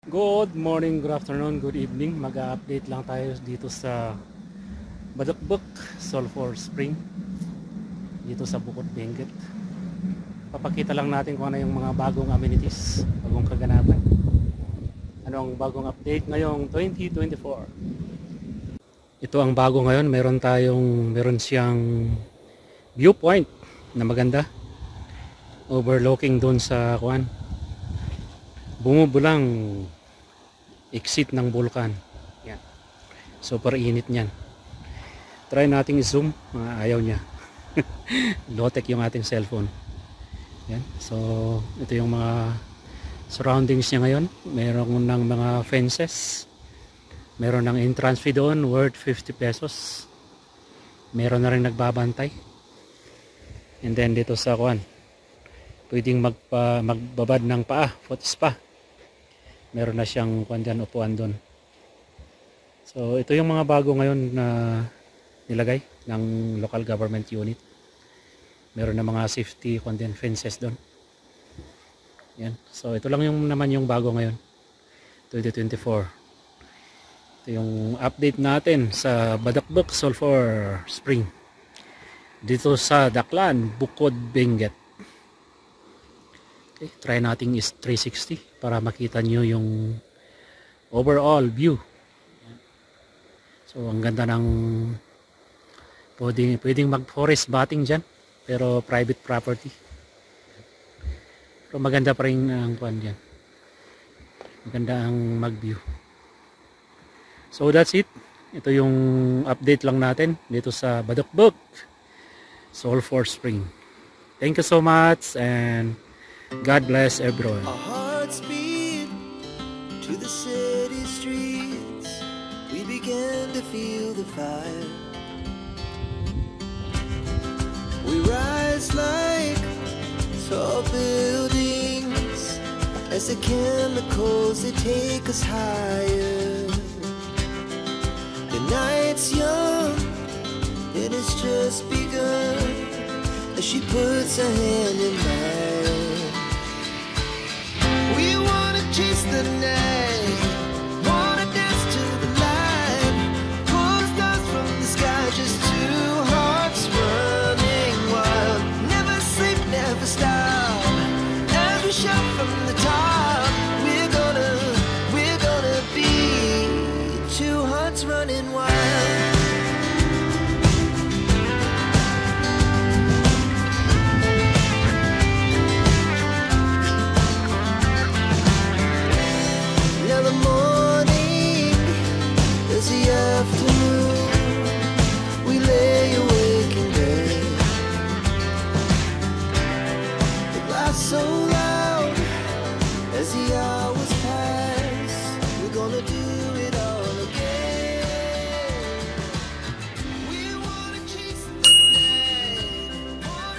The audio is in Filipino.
Good morning, good afternoon, good evening. Mag-update lang tayo dito sa Badakbak, Sulphur Spring, dito sa Bukod Benguet. Papakita lang natin kung ano yung mga bagong amenities, bagong kaganapan. Ano ang bagong update ngayong 2024. Ito ang bago ngayon, meron siyang viewpoint na maganda. Overlooking doon sa bumubulang exit ng vulkan. Yan. Super init niyan. Try nating i-zoom. Ayaw niya. Low-tech yung ating cellphone. Yan. So, ito yung mga surroundings niya ngayon. Meron ng mga fences. Meron ng entrance fee doon worth 50 pesos. Meron na rin nagbabantay. And then dito sa pwedeng magbabad ng paa, foot spa. Meron na siyang upuan doon. So ito yung mga bago ngayon na nilagay ng local government unit. Meron na mga safety fences doon. Yan. So ito lang yung bago ngayon 2024. Ito yung update natin sa Badakbak Sulphur Spring dito sa Daklan, Bukod Benguet. Okay, try nating is 360 para makita nyo yung overall view. So ang ganda ng pwedeng mag forest bathing dyan, pero private property. Pero maganda pa rin ang dyan. Maganda ang mag view. So that's it. Ito yung update lang natin dito sa Badakbak Sulphur Spring. Thank you so much and God bless everyone. Our hearts beat to the city streets. We began to feel the fire. We rise like tall buildings as the chemicals they take us higher. The night's young, it has just begun as she puts her hand in mine. We wanna chase the night, wanna dance to the light, pull the stars from the sky, just two hearts running wild. Never sleep, never stop, as we shout from the top. We're gonna be two hearts running wild. The morning is the afternoon. We lay awake in bed. The laughs so loud as the hours pass. We're gonna do